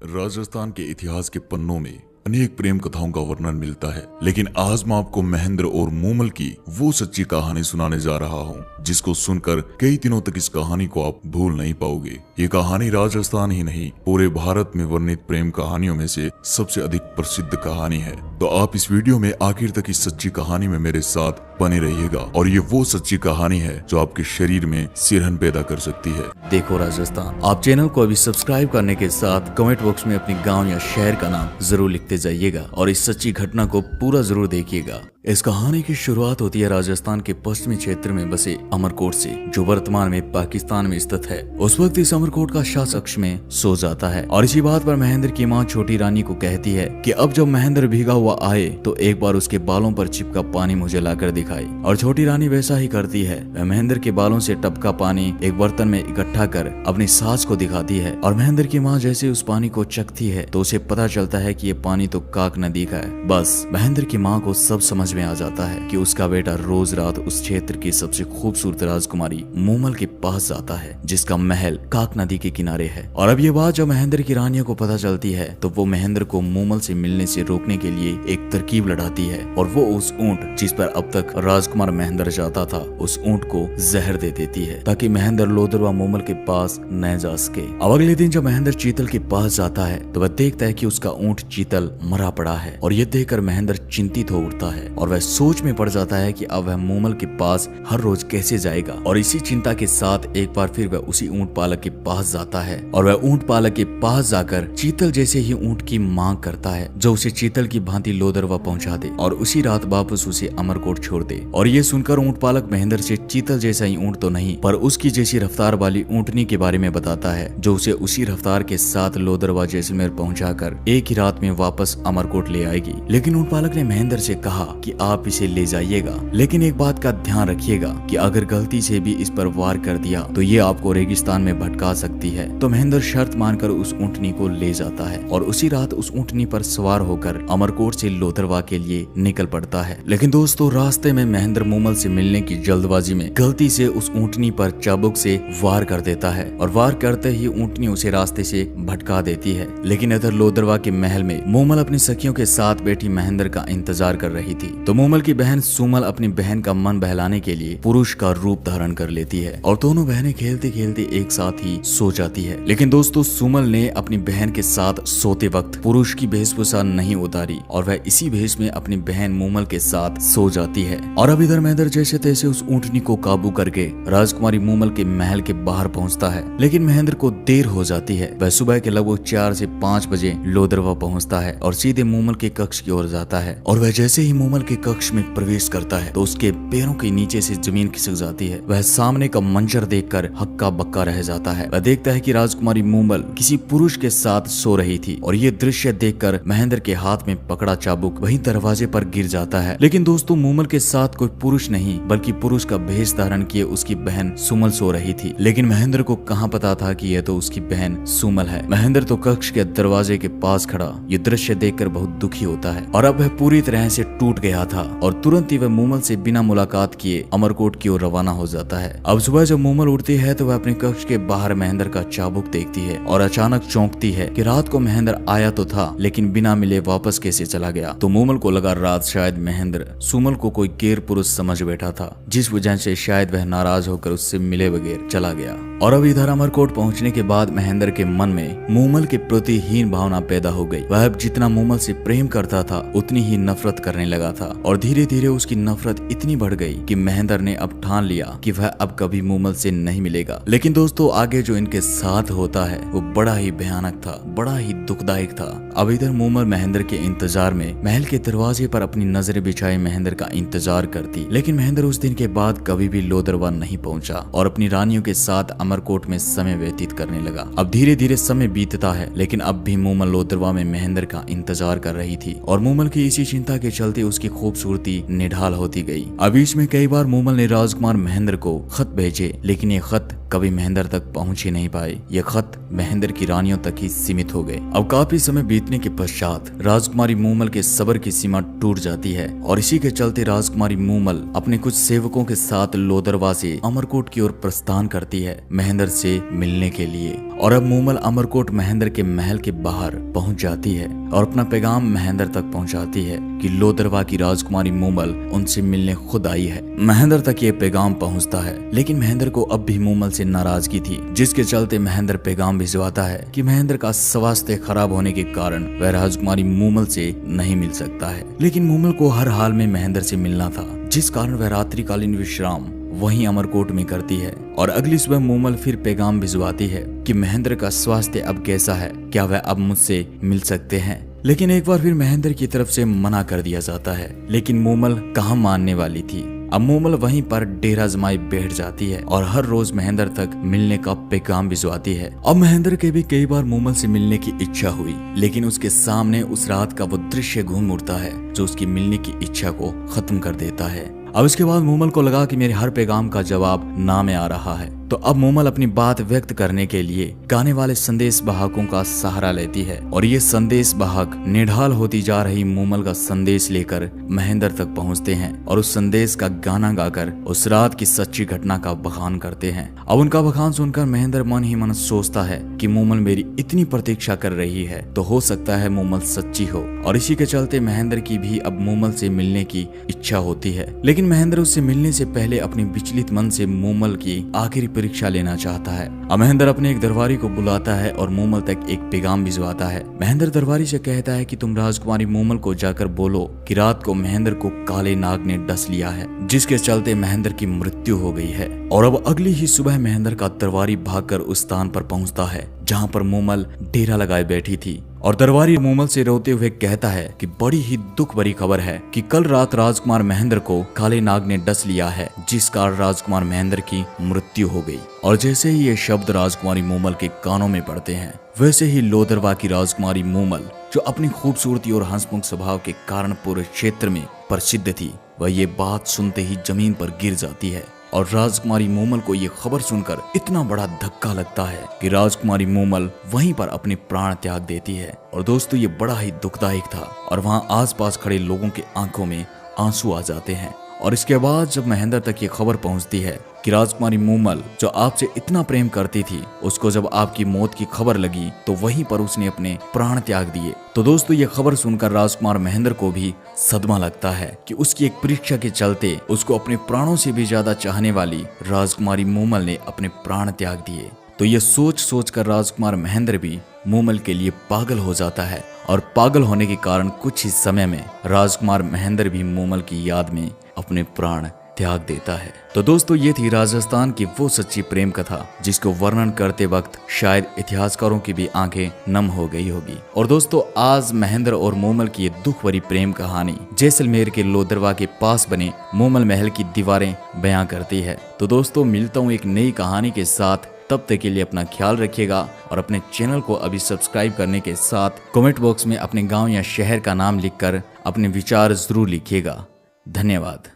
राजस्थान के इतिहास के पन्नों में अनेक प्रेम कथाओं का वर्णन मिलता है, लेकिन आज मैं आपको महेंद्र और मूमल की वो सच्ची कहानी सुनाने जा रहा हूँ जिसको सुनकर कई दिनों तक इस कहानी को आप भूल नहीं पाओगे। ये कहानी राजस्थान ही नहीं पूरे भारत में वर्णित प्रेम कहानियों में से सबसे अधिक प्रसिद्ध कहानी है। तो आप इस वीडियो में आखिर तक इस सच्ची कहानी में मेरे साथ बने रहिएगा और ये वो सच्ची कहानी है जो आपके शरीर में सिरहन पैदा कर सकती है। देखो राजस्थान, आप चैनल को अभी सब्सक्राइब करने के साथ कमेंट बॉक्स में अपनी गांव या शहर का नाम जरूर लिखते जाइएगा और इस सच्ची घटना को पूरा जरूर देखिएगा। इस कहानी की शुरुआत होती है राजस्थान के पश्चिमी क्षेत्र में बसे अमरकोट से, जो वर्तमान में पाकिस्तान में स्थित है। उस वक्त इस अमरकोट का शासक कक्ष में सो जाता है और इसी बात पर महेंद्र की माँ छोटी रानी को कहती है कि अब जब महेंद्र भीगा हुआ आए तो एक बार उसके बालों पर चिपका पानी मुझे लाकर दिखाई। और छोटी रानी वैसा ही करती है। वह महेंद्र के बालों से टपका पानी एक बर्तन में इकट्ठा कर अपनी सास को दिखाती है और महेंद्र की माँ जैसे उस पानी को चखती है तो उसे पता चलता है कि ये पानी तो काक नदी का है। बस महेंद्र की माँ को सब समझ में आ जाता है कि उसका बेटा रोज रात उस क्षेत्र की सबसे खूबसूरत राजकुमारी मूमल के पास जाता है जिसका महल काक नदी के किनारे है। और अब ये बात जब महेंद्र की रानियों को पता चलती है तो वो महेंद्र को मूमल से मिलने से रोकने के लिए एक तरकीब लड़ाती है और वो उस ऊंट जिस पर अब तक राजकुमार महेंद्र जाता था उस ऊंट को जहर दे देती है ताकि महेंद्र लोदरवा मूमल के पास न जा सके। अब अगले दिन जब महेंद्र चीतल के पास जाता है तो वह देखता है कि उसका ऊंट चीतल मरा पड़ा है और ये देखकर महेंद्र चिंतित हो उठता है और वह सोच में पड़ जाता है कि अब वह मूमल के पास हर रोज कैसे जाएगा। और इसी चिंता के साथ एक बार फिर वह उसी ऊंट पालक के पास जाता है और वह ऊंट पालक के पास जाकर चीतल जैसे ही ऊंट की मांग करता है जो उसे चीतल की भांति लोदरवा पहुंचा दे और उसी रात वापस उसे अमरकोट छोड़ दे। और ये सुनकर ऊंट पालक महेंद्र से चीतल जैसा ही ऊंट तो नहीं पर उसकी जैसी रफ्तार वाली ऊंटनी के बारे में बताता है जो उसे उसी रफ्तार के साथ लोदरवा जैसलमेर पहुंचाकर एक ही रात में वापस अमरकोट ले आएगी। लेकिन ऊंट पालक ने महेंद्र से कहा कि आप इसे ले जाइएगा, लेकिन एक बात का ध्यान रखिएगा कि अगर गलती से भी इस पर वार कर दिया तो ये आपको रेगिस्तान में भटका सकती है। तो महेंद्र शर्त मानकर उस ऊंटनी को ले जाता है और उसी रात उस ऊंटनी पर सवार होकर अमरकोट से लोदरवा के लिए निकल पड़ता है। लेकिन दोस्तों रास्ते में महेंद्र मूमल से मिलने की जल्दबाजी में गलती से उस ऊंटनी पर चाबुक से वार कर देता है और वार करते ही ऊंटनी उसे रास्ते से भटका देती है। लेकिन इधर लोदरवा के महल में मूमल अपनी सखियों के साथ बैठी महेंद्र का इंतजार कर रही थी। तो मूमल की बहन सुमल अपनी बहन का मन बहलाने के लिए पुरुष का रूप धारण कर लेती है और दोनों बहनें खेलते खेलते एक साथ ही सो जाती है। लेकिन दोस्तों सुमल ने अपनी बहन के साथ सोते वक्त पुरुष की वेशभूषा नहीं उतारी और वह इसी भेष में अपनी बहन मूमल के साथ सो जाती है। और अब इधर महेंद्र जैसे तैसे उस ऊंटनी को काबू करके राजकुमारी मूमल के महल के बाहर पहुंचता है। लेकिन महेंद्र को देर हो जाती है। वह सुबह के लगभग 4 से 5 बजे लोदरवा पहुंचता है और सीधे मूमल के कक्ष की ओर जाता है। और वह जैसे ही मूमल के कक्ष में प्रवेश करता है तो उसके पैरों के नीचे से जमीन खिसक जाती है। वह सामने का मंजर देखकर हक्का बक्का रह जाता है। वह देखता है कि राजकुमारी मूमल किसी पुरुष के साथ सो रही थी और ये दृश्य देखकर महेंद्र के हाथ में पकड़ा चाबुक वही दरवाजे पर गिर जाता है। लेकिन दोस्तों मूमल के साथ कोई पुरुष नहीं बल्कि पुरुष का भेष धारण किए उसकी बहन सुमल सो रही थी। लेकिन महेंद्र को कहाँ पता था कि यह तो उसकी बहन सुमल है। महेंद्र तो कक्ष के दरवाजे के पास खड़ा ये दृश्य देखकर बहुत दुखी होता है और अब वह पूरी तरह से टूट गया था और तुरंत ही वह मूमल से बिना मुलाकात किए अमरकोट की ओर रवाना हो जाता है। अब सुबह जब मूमल उठती है तो वह अपने कक्ष के बाहर महेंद्र का चाबुक देखती है और अचानक चौंकती है कि रात को महेंद्र आया तो था लेकिन बिना मिले वापस कैसे चला गया। तो मूमल को लगा रात शायद महेंद्र सुमल को कोई गैर पुरुष समझ बैठा था जिस वजह से शायद वह नाराज होकर उससे मिले बगैर चला गया। और अब इधर अमरकोट पहुंचने के बाद महेंद्र के मन में मूमल के प्रति हीन भावना पैदा हो गई। वह अब जितना मूमल से प्रेम करता था उतनी ही नफरत करने लगा था और धीरे धीरे उसकी नफरत इतनी बढ़ गई कि महेंद्र ने अब ठान लिया कि वह अब कभी मूमल से नहीं मिलेगा। लेकिन दोस्तों आगे जो इनके साथ होता है वो बड़ा ही भयानक था, बड़ा ही दुखदायक था। अब इधर मूमल महेंद्र के इंतजार में महल के दरवाजे पर अपनी नजरें बिछाए महेंद्र का इंतजार करती। लेकिन महेंद्र उस दिन के बाद कभी भी लोदरवा नहीं पहुंचा और अपनी रानियों के साथ अमरकोट में समय व्यतीत करने लगा। अब धीरे धीरे समय बीतता है लेकिन अब भी मूमल लोदरवा में महेंद्र का इंतजार कर रही थी और मूमल की इसी चिंता के चलते उसकी खूबसूरती निढाल होती गई। अब बीच में कई बार मूमल ने राजकुमार महेंद्र को खत भेजे लेकिन ये खत कभी महेंद्र तक पहुंच ही नहीं पाए। ये खत महेंद्र की रानियों तक ही सीमित हो गए। अब काफी समय बीतने के पश्चात राजकुमारी मूमल के सब्र की सीमा टूट जाती है और इसी के चलते राजकुमारी मूमल अपने कुछ सेवकों के साथ लोदरवा से अमरकोट की ओर प्रस्थान करती है महेंद्र से मिलने के लिए। और अब मूमल अमरकोट महेंद्र के महल के बाहर पहुंच जाती है और अपना पैगाम महेंद्र तक पहुंचाती है कि लोदरवा की राजकुमारी मूमल उनसे मिलने खुद आई है। महेंद्र तक ये पैगाम पहुंचता है, लेकिन महेंद्र को अब भी मूमल से नाराजगी थी, जिसके चलते महेंद्र पैगाम भिजवाता है कि महेंद्र का स्वास्थ्य खराब होने के कारण वह राजकुमारी मूमल से नहीं मिल सकता है। लेकिन मूमल को हर हाल में महेंद्र से मिलना था, जिस कारण वह रात्रिकालीन विश्राम वहीं अमरकोट में करती है। और अगली सुबह मूमल फिर पैगाम भिजवाती है कि महेंद्र का स्वास्थ्य अब कैसा है, क्या वह अब मुझसे मिल सकते हैं। लेकिन एक बार फिर महेंद्र की तरफ से मना कर दिया जाता है। लेकिन मूमल कहाँ मानने वाली थी। अब मूमल वहीं पर डेरा जमाई बैठ जाती है और हर रोज महेंद्र तक मिलने का पैगाम भिजवाती है। अब महेंद्र के भी कई बार मूमल से मिलने की इच्छा हुई, लेकिन उसके सामने उस रात का वो दृश्य घूम उठता है जो उसकी मिलने की इच्छा को खत्म कर देता है। अब इसके बाद मूमल को लगा कि मेरे हर पैगाम का जवाब ना में आ रहा है, तो अब मूमल अपनी बात व्यक्त करने के लिए गाने वाले संदेश वाहकों का सहारा लेती है। और ये संदेश वाहक निढाल होती जा रही मूमल का संदेश लेकर महेंद्र तक पहुंचते हैं और उस संदेश का गाना गाकर उस रात की सच्ची घटना का बखान करते हैं। अब उनका बखान सुनकर महेंद्र मन ही मन सोचता है कि मूमल मेरी इतनी प्रतीक्षा कर रही है तो हो सकता है मूमल सच्ची हो। और इसी के चलते महेंद्र की भी अब मूमल से मिलने की इच्छा होती है, लेकिन महेंद्र उससे मिलने से पहले अपनी विचलित मन से मूमल की आखिरी परीक्षा लेना चाहता है। अब महेंद्र अपने एक दरबारी को बुलाता है और मूमल तक एक पैगाम भिजवाता है। महेंद्र दरबारी से कहता है कि तुम राजकुमारी मूमल को जाकर बोलो कि रात को महेंद्र को काले नाग ने डस लिया है, जिसके चलते महेंद्र की मृत्यु हो गई है। और अब अगली ही सुबह महेंद्र का दरबारी भागकर उस स्थान पर पहुंचता है जहां पर मूमल डेरा लगाए बैठी थी। और दरबारी मूमल से रोते हुए कहता है कि बड़ी ही दुख भरी खबर है कि कल रात राजकुमार महेंद्र को काले नाग ने डस लिया है, जिस कारण राजकुमार महेंद्र की मृत्यु हो गई। और जैसे ही ये शब्द राजकुमारी मूमल के कानों में पड़ते हैं, वैसे ही लोदरवा की राजकुमारी मूमल, जो अपनी खूबसूरती और हंसमुख स्वभाव के कारण पूरे क्षेत्र में प्रसिद्ध थी, वह ये बात सुनते ही जमीन पर गिर जाती है। और राजकुमारी मूमल को ये खबर सुनकर इतना बड़ा धक्का लगता है कि राजकुमारी मूमल वहीं पर अपने प्राण त्याग देती है। और दोस्तों, ये बड़ा ही दुखदायक था और वहाँ आसपास खड़े लोगों के आंखों में आंसू आ जाते हैं। और इसके बाद जब महेंद्र तक ये खबर पहुंचती है कि राजकुमारी मूमल, जो आपसे इतना प्रेम करती थी, उसको जब आपकी मौत की खबर लगी तो वहीं पर उसने अपने प्राण त्याग दिए। तो दोस्तों, ये खबर सुनकर राजकुमार महेंद्र को भी सदमा लगता है कि उसकी एक परीक्षा के चलते उसको अपने प्राणों से भी ज्यादा चाहने वाली राजकुमारी मूमल ने अपने प्राण त्याग दिए। तो ये सोच कर राजकुमार महेंद्र भी मूमल के लिए पागल हो जाता है। और पागल होने के कारण कुछ ही समय में राजकुमार महेंद्र भी मूमल की याद में अपने प्राण त्याग देता है। तो दोस्तों, ये थी राजस्थान की वो सच्ची प्रेम कथा जिसको वर्णन करते वक्त शायद इतिहासकारों की भी आंखें नम हो गई होगी। और दोस्तों, आज महेंद्र और मूमल की ये दुख भरी प्रेम कहानी जैसलमेर के लोदरवा के पास बने मूमल महल की दीवारें बयां करती है। तो दोस्तों, मिलता हूँ एक नई कहानी के साथ। तब तक के लिए अपना ख्याल रखिएगा और अपने चैनल को अभी सब्सक्राइब करने के साथ कमेंट बॉक्स में अपने गांव या शहर का नाम लिखकर अपने विचार जरूर लिखिएगा। धन्यवाद।